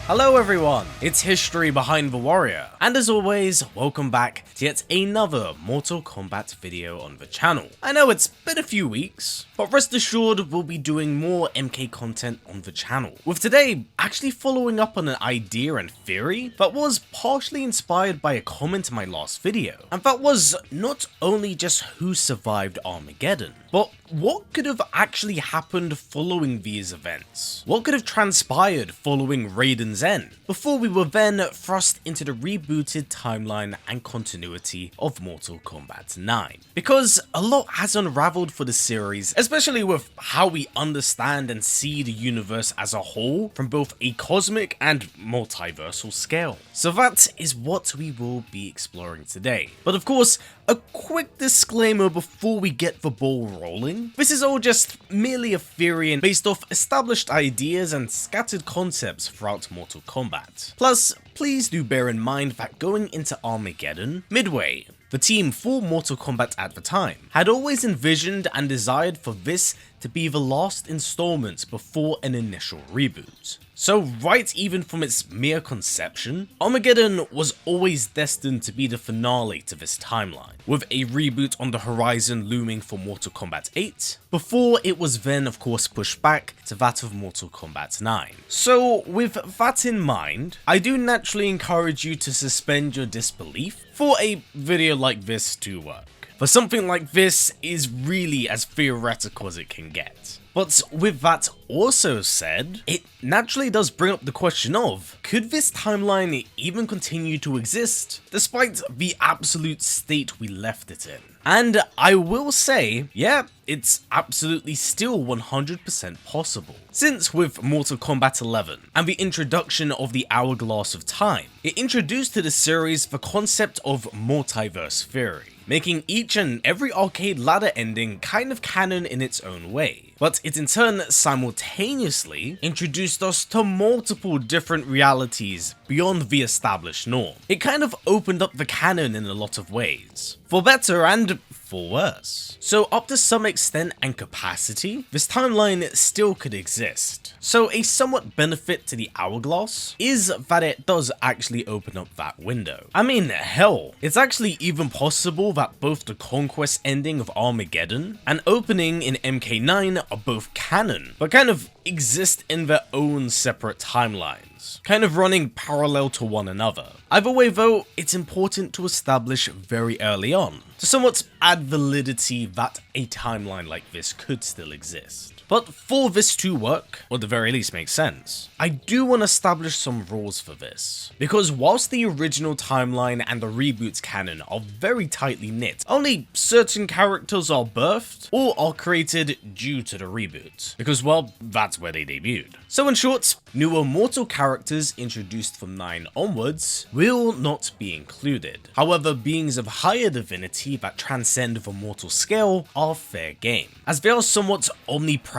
Hello everyone, it's History Behind the Warrior, and as always, welcome back to yet another Mortal Kombat video on the channel. I know it's been a few weeks, but rest assured we'll be doing more MK content on the channel, with today actually following up on an idea and theory that was partially inspired by a comment in my last video, and that was not only just who survived Armageddon, but what could have actually happened following these events? What could have transpired following Raiden's end, before we were then thrust into the rebooted timeline and continuity of Mortal Kombat 9? Because a lot has unraveled for the series, especially with how we understand and see the universe as a whole from both a cosmic and multiversal scale. So that is what we will be exploring today. But of course, a quick disclaimer before we get the ball rolling. This is all just merely a theory and based off established ideas and scattered concepts throughout Mortal Kombat. Plus, please do bear in mind that going into Armageddon, Midway, the team for Mortal Kombat at the time, had always envisioned and desired for this to be the last installment before an initial reboot. So right even from its mere conception, Armageddon was always destined to be the finale to this timeline, with a reboot on the horizon looming for Mortal Kombat 8, before it was then of course pushed back to that of Mortal Kombat 9. So with that in mind, I do naturally encourage you to suspend your disbelief for a video like this to work. For something like this is really as theoretical as it can get. But with that also said, it naturally does bring up the question of, could this timeline even continue to exist, despite the absolute state we left it in? And I will say, yeah, it's absolutely still 100% possible. Since with Mortal Kombat 11 and the introduction of the Hourglass of Time, it introduced to the series the concept of multiverse theory, making each and every arcade ladder ending kind of canon in its own way. But it in turn simultaneously introduced us to multiple different realities beyond the established norm. It kind of opened up the canon in a lot of ways, for better and for worse. So up to some extent and capacity, this timeline still could exist. So a somewhat benefit to the Hourglass is that it does actually open up that window. I mean, hell, it's actually even possible that both the Conquest ending of Armageddon and opening in MK9 are both canon, but kind of exist in their own separate timelines, kind of running parallel to one another. Either way though, it's important to establish very early on, to somewhat add validity that a timeline like this could still exist. But for this to work, or at the very least make sense, I do want to establish some rules for this. Because whilst the original timeline and the reboot's canon are very tightly knit, only certain characters are birthed or are created due to the reboot. Because well, that's where they debuted. So in short, newer mortal characters introduced from 9 onwards will not be included. However, beings of higher divinity that transcend the mortal scale are fair game, as they are somewhat omnipresent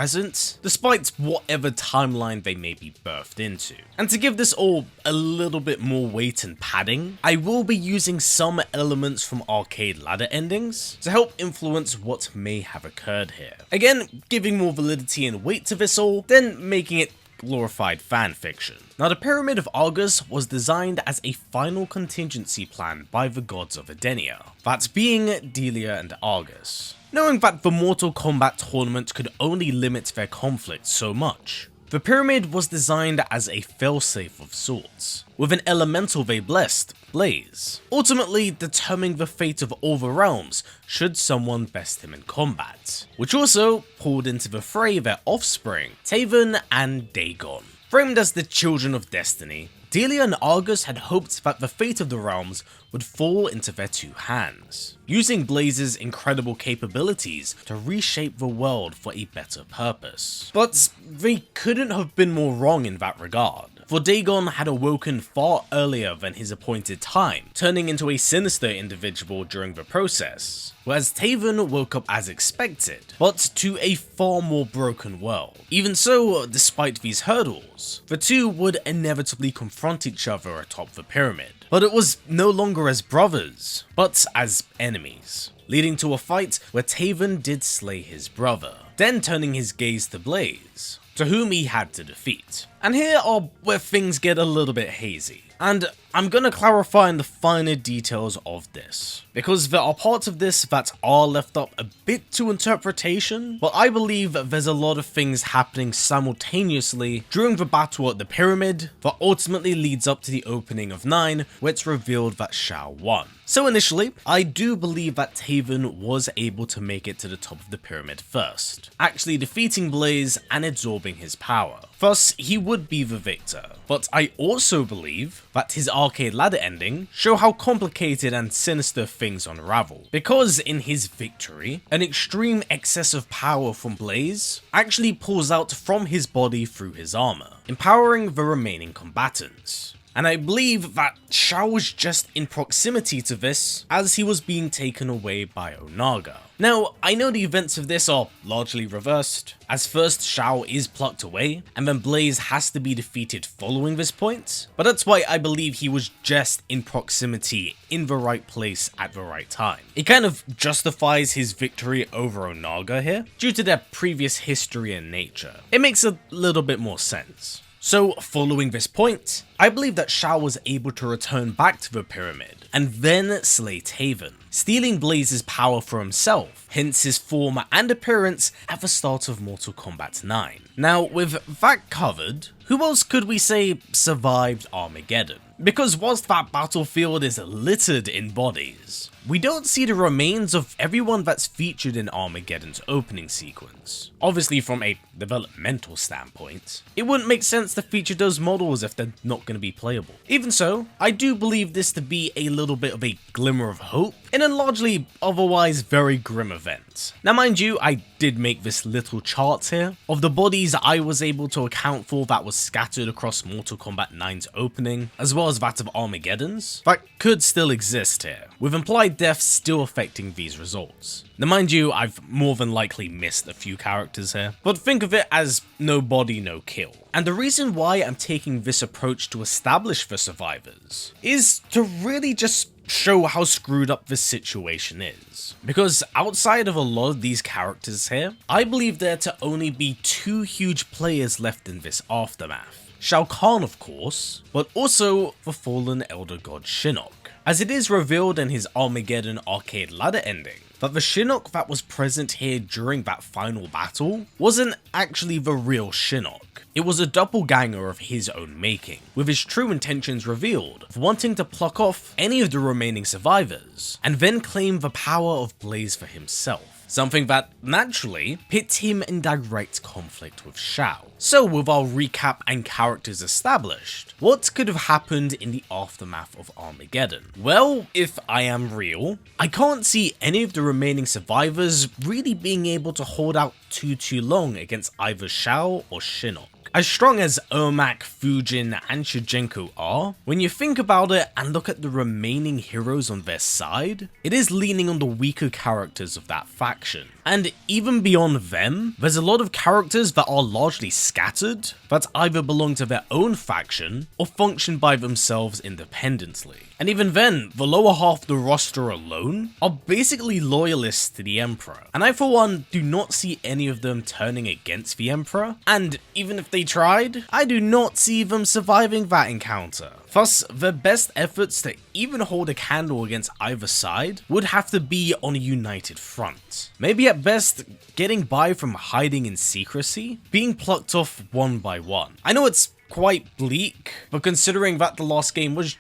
despite whatever timeline they may be birthed into. And to give this all a little bit more weight and padding, I will be using some elements from arcade ladder endings to help influence what may have occurred here. Again, giving more validity and weight to this all, then making it glorified fanfiction. Now, the Pyramid of Argus was designed as a final contingency plan by the gods of Edenia, that being Delia and Argus. Knowing that the Mortal Kombat tournament could only limit their conflict so much, the pyramid was designed as a failsafe of sorts, with an elemental they blessed, Blaze, ultimately determining the fate of all the realms should someone best him in combat, which also pulled into the fray their offspring, Taven and Dagon. Framed as the children of destiny, Delia and Argus had hoped that the fate of the realms would fall into their 2 hands, using Blaze's incredible capabilities to reshape the world for a better purpose. But they couldn't have been more wrong in that regard, for Dagon had awoken far earlier than his appointed time, turning into a sinister individual during the process, whereas Taven woke up as expected, but to a far more broken world. Even so, despite these hurdles, the two would inevitably confront each other atop the pyramid, but it was no longer as brothers, but as enemies, leading to a fight where Taven did slay his brother, then turning his gaze to Blaze, to whom he had to defeat. And here are where things get a little bit hazy. And I'm gonna clarify in the finer details of this, because there are parts of this that are left up a bit to interpretation, but I believe there's a lot of things happening simultaneously during the battle at the pyramid that ultimately leads up to the opening of 9, where it's revealed that Shao won. So initially, I do believe that Taven was able to make it to the top of the pyramid first, actually defeating Blaze and absorbing his power. Thus, he would be the victor. But I also believe that his arcade ladder ending show how complicated and sinister things unravel, because in his victory, an extreme excess of power from Blaze actually pulls out from his body through his armor, empowering the remaining combatants. And I believe that Shao was just in proximity to this as he was being taken away by Onaga. Now, I know the events of this are largely reversed, as first Shao is plucked away, and then Blaze has to be defeated following this point, but that's why I believe he was just in proximity in the right place at the right time. It kind of justifies his victory over Onaga here, due to their previous history and nature. It makes a little bit more sense. So, following this point, I believe that Shao was able to return back to the pyramid, and then slay Taven, stealing Blaze's power for himself, hence his form and appearance at the start of Mortal Kombat 9. Now, with that covered, who else could we say survived Armageddon? Because whilst that battlefield is littered in bodies, we don't see the remains of everyone that's featured in Armageddon's opening sequence. Obviously from a developmental standpoint, it wouldn't make sense to feature those models if they're not going to be playable. Even so, I do believe this to be a little bit of a glimmer of hope in a largely otherwise very grim event. Now mind you, I did make this little chart here of the bodies I was able to account for that was scattered across Mortal Kombat 9's opening, as well as that of Armageddon's, that could still exist here, with implied deaths still affecting these results. Now mind you, I've more than likely missed a few characters here, but think of it as no body, no kill. And the reason why I'm taking this approach to establish the survivors is to really just show how screwed up this situation is. Because outside of a lot of these characters here, I believe there to only be 2 huge players left in this aftermath. Shao Kahn of course, but also the fallen elder god Shinnok, as it is revealed in his Armageddon arcade ladder ending that the Shinnok that was present here during that final battle wasn't actually the real Shinnok. It was a doppelganger of his own making, with his true intentions revealed of wanting to pluck off any of the remaining survivors, and then claim the power of Blaze for himself. Something that, naturally, pits him in direct conflict with Shao. So with our recap and characters established, what could have happened in the aftermath of Armageddon? Well, if I am real, I can't see any of the remaining survivors really being able to hold out too long against either Shao or Shinnok. As strong as Ermac, Fujin, and Shijenko are, when you think about it and look at the remaining heroes on their side, it is leaning on the weaker characters of that faction. And even beyond them, there's a lot of characters that are largely scattered, that either belong to their own faction or function by themselves independently. And even then, the lower half of the roster alone are basically loyalists to the Emperor. And I for one do not see any of them turning against the Emperor, and even if they tried, I do not see them surviving that encounter. Thus, their best efforts to even hold a candle against either side would have to be on a united front. Maybe at best, getting by from hiding in secrecy, being plucked off one by one. I know it's quite bleak, but considering that the last game was,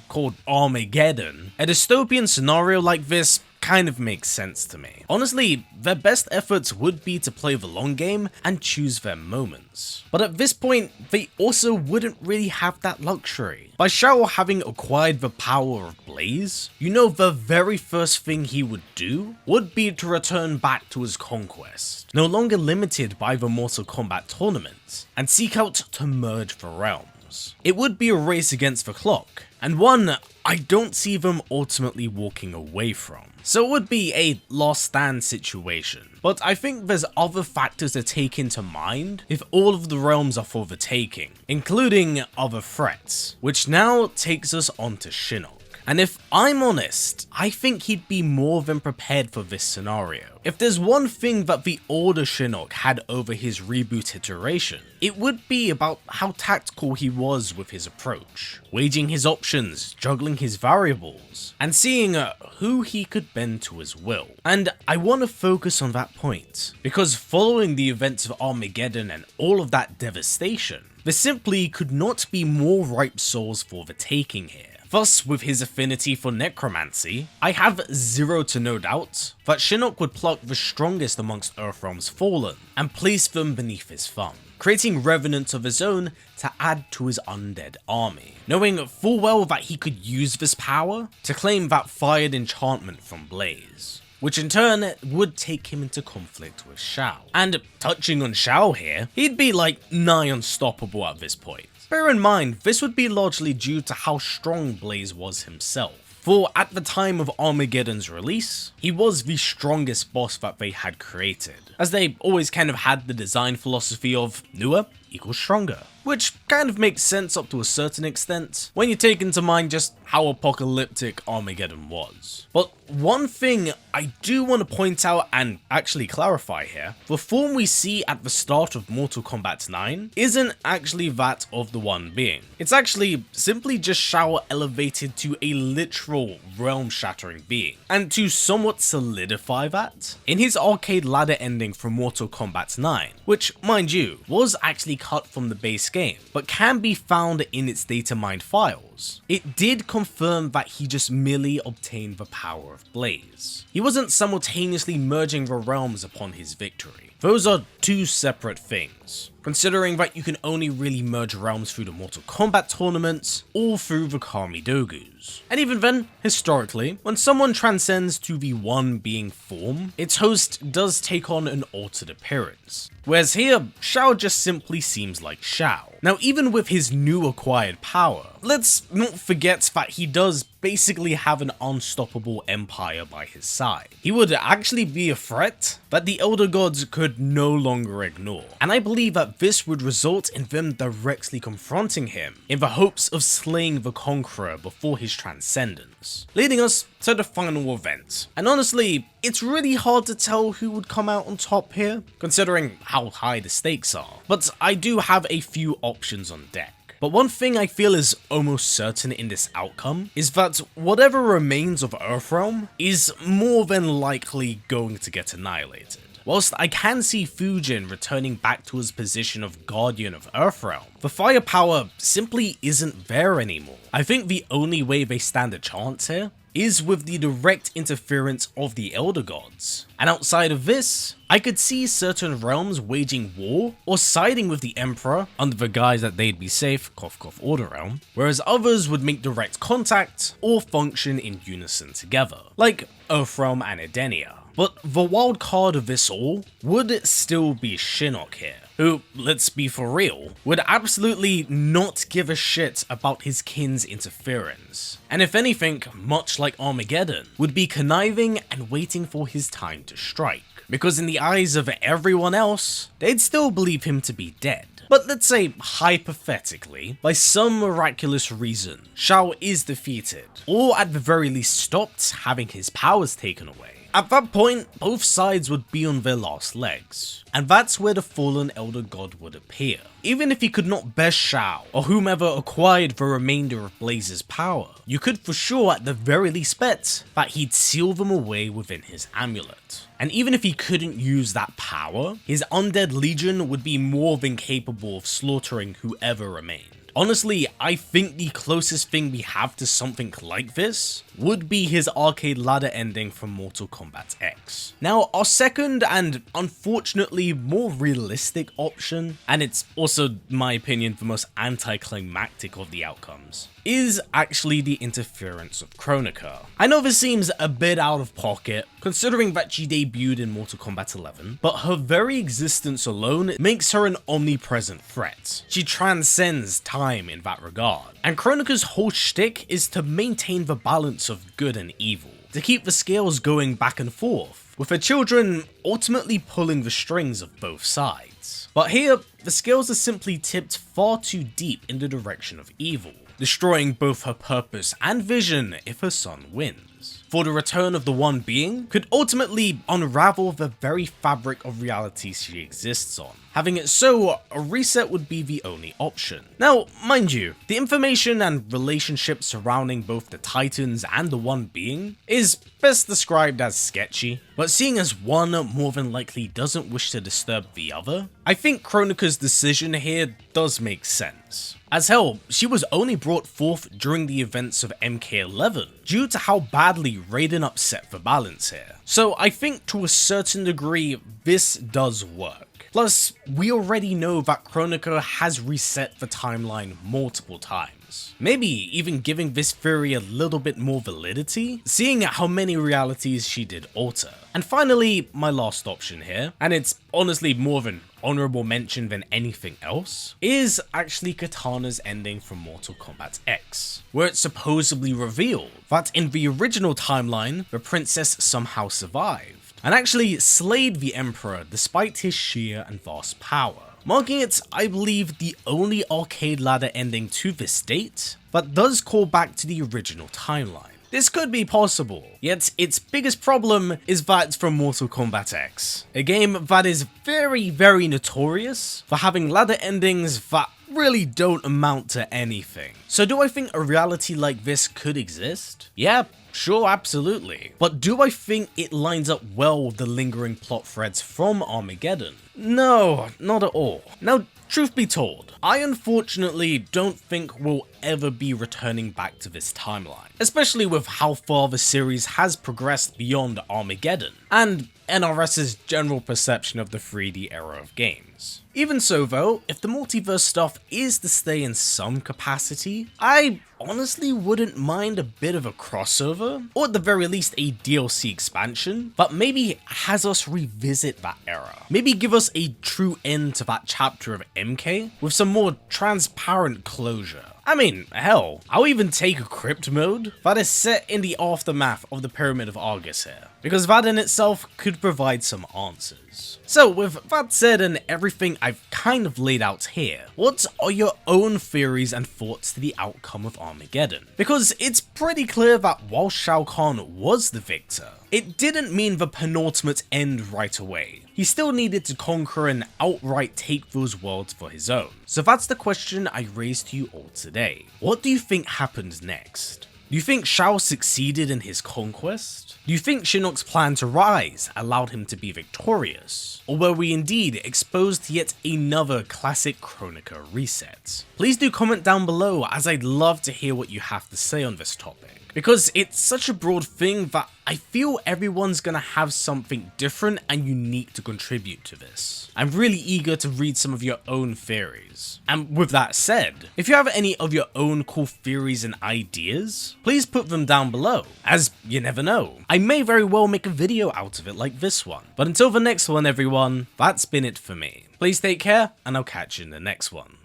called Armageddon, a dystopian scenario like this kind of makes sense to me. Honestly, their best efforts would be to play the long game and choose their moments. But at this point, they also wouldn't really have that luxury. By Shao having acquired the power of Blaze, the very first thing he would do would be to return back to his conquest, no longer limited by the Mortal Kombat tournament, and seek out to merge the realms. It would be a race against the clock, and one I don't see them ultimately walking away from. So it would be a last stand situation, but I think there's other factors to take into mind if all of the realms are for the taking, including other threats, which now takes us on to Shinnok. And if I'm honest, I think he'd be more than prepared for this scenario. If there's one thing that the older Shinnok had over his reboot iteration, it would be about how tactical he was with his approach, weighing his options, juggling his variables, and seeing who he could bend to his will. And I want to focus on that point, because following the events of Armageddon and all of that devastation, there simply could not be more ripe souls for the taking here. Thus, with his affinity for necromancy, I have zero to no doubt that Shinnok would pluck the strongest amongst Earthrealm's fallen and place them beneath his thumb, creating revenants of his own to add to his undead army, knowing full well that he could use this power to claim that fired enchantment from Blaze, which in turn would take him into conflict with Shao. And touching on Shao here, he'd be like nigh unstoppable at this point. Bear in mind, this would be largely due to how strong Blaze was himself. For at the time of Armageddon's release, he was the strongest boss that they had created, as they always kind of had the design philosophy of newer equals stronger, which kind of makes sense up to a certain extent when you take into mind just how apocalyptic Armageddon was. But one thing I do want to point out and actually clarify here, the form we see at the start of Mortal Kombat 9 isn't actually that of the One Being. It's actually simply just Shao elevated to a literal realm-shattering being. And to somewhat solidify that, in his arcade ladder ending from Mortal Kombat 9, which, mind you, was actually cut from the base game, but can be found in its data mined files, it did confirm that he just merely obtained the power of Blaze. He wasn't simultaneously merging the realms upon his victory. Those are two separate things, considering that you can only really merge realms through the Mortal Kombat tournaments or through the Kami Dogus. And even then, historically, when someone transcends to the One Being form, its host does take on an altered appearance. Whereas here, Shao just simply seems like Shao. Now, even with his new acquired power, let's not forget that he does basically have an unstoppable empire by his side. He would actually be a threat that the Elder Gods could no longer ignore, and I believe that this would result in them directly confronting him in the hopes of slaying the Conqueror before his transcendence, leading us to the final event. And honestly, it's really hard to tell who would come out on top here, considering how high the stakes are, but I do have a few options on deck. But one thing I feel is almost certain in this outcome is that whatever remains of Earthrealm is more than likely going to get annihilated. Whilst I can see Fujin returning back to his position of Guardian of Earthrealm, the firepower simply isn't there anymore. I think the only way they stand a chance here is with the direct interference of the Elder Gods. And outside of this, I could see certain realms waging war or siding with the Emperor under the guise that they'd be safe, cough cough Order Realm, whereas others would make direct contact or function in unison together, like Earthrealm and Edenia. But the wild card of this all would still be Shinnok here, who, let's be for real, would absolutely not give a shit about his kin's interference. And if anything, much like Armageddon, would be conniving and waiting for his time to strike. Because in the eyes of everyone else, they'd still believe him to be dead. But let's say, hypothetically, by some miraculous reason, Shao is defeated, or at the very least stopped having his powers taken away. At that point, both sides would be on their last legs, and that's where the fallen Elder God would appear. Even if he could not best Shao, or whomever acquired the remainder of Blaze's power, you could for sure at the very least bet that he'd seal them away within his amulet. And even if he couldn't use that power, his undead legion would be more than capable of slaughtering whoever remained. Honestly, I think the closest thing we have to something like this would be his arcade ladder ending from Mortal Kombat X. Now, our second and unfortunately more realistic option, and it's also, my opinion, the most anticlimactic of the outcomes, is actually the interference of Kronika. I know this seems a bit out of pocket, considering that she debuted in Mortal Kombat 11, but her very existence alone makes her an omnipresent threat. She transcends time in that regard, and Kronika's whole shtick is to maintain the balance of good and evil, to keep the scales going back and forth, with her children ultimately pulling the strings of both sides. But here, the scales are simply tipped far too deep in the direction of evil. destroying both her purpose and vision if her son wins. For the return of the One Being could ultimately unravel the very fabric of reality she exists on. Having it so, a reset would be the only option. Now, mind you, the information and relationship surrounding both the Titans and the One Being is best described as sketchy, but seeing as one more than likely doesn't wish to disturb the other, I think Kronika's decision here does make sense. As hell, she was only brought forth during the events of MK11, due to how badly Raiden upset the balance here. So I think to a certain degree, this does work. Plus, we already know that Kronika has reset the timeline multiple times. Maybe even giving this theory a little bit more validity, seeing how many realities she did alter. And finally, my last option here, and it's honestly more of an honorable mention than anything else, is actually Kitana's ending from Mortal Kombat X, where it's supposedly revealed that in the original timeline, the princess somehow survived and actually slayed the Emperor despite his sheer and vast power, marking it, I believe, the only arcade ladder ending to this date that does call back to the original timeline. This could be possible, yet its biggest problem is that it's from Mortal Kombat X, a game that is very notorious for having ladder endings that really don't amount to anything. So do I think a reality like this could exist? Yeah, sure, absolutely. But do I think it lines up well with the lingering plot threads from Armageddon? No, not at all. Now, truth be told, I unfortunately don't think we'll ever be returning back to this timeline, especially with how far the series has progressed beyond Armageddon, and NRS's general perception of the 3D era of games. Even so though, if the multiverse stuff is to stay in some capacity, I honestly wouldn't mind a bit of a crossover, or at the very least a DLC expansion, but maybe has us revisit that era. Maybe give us a true end to that chapter of MK with some more transparent closure. I mean, hell, I'll even take a crypt mode that is set in the aftermath of the Pyramid of Argus here, because that in itself could provide some answers. So with that said and everything I've kind of laid out here, what are your own theories and thoughts to the outcome of Armageddon? Because it's pretty clear that while Shao Kahn was the victor, it didn't mean the penultimate end right away. He still needed to conquer and outright take those worlds for his own. So that's the question I raised to you all today. What do you think happened next? Do you think Shao succeeded in his conquest? Do you think Shinnok's plan to rise allowed him to be victorious? Or were we indeed exposed to yet another classic Kronika reset? Please do comment down below, as I'd love to hear what you have to say on this topic, because it's such a broad thing that I feel everyone's gonna have something different and unique to contribute to this. I'm really eager to read some of your own theories. And with that said, if you have any of your own cool theories and ideas, please put them down below, as you never know, I may very well make a video out of it like this one. But until the next one everyone, that's been it for me. Please take care, and I'll catch you in the next one.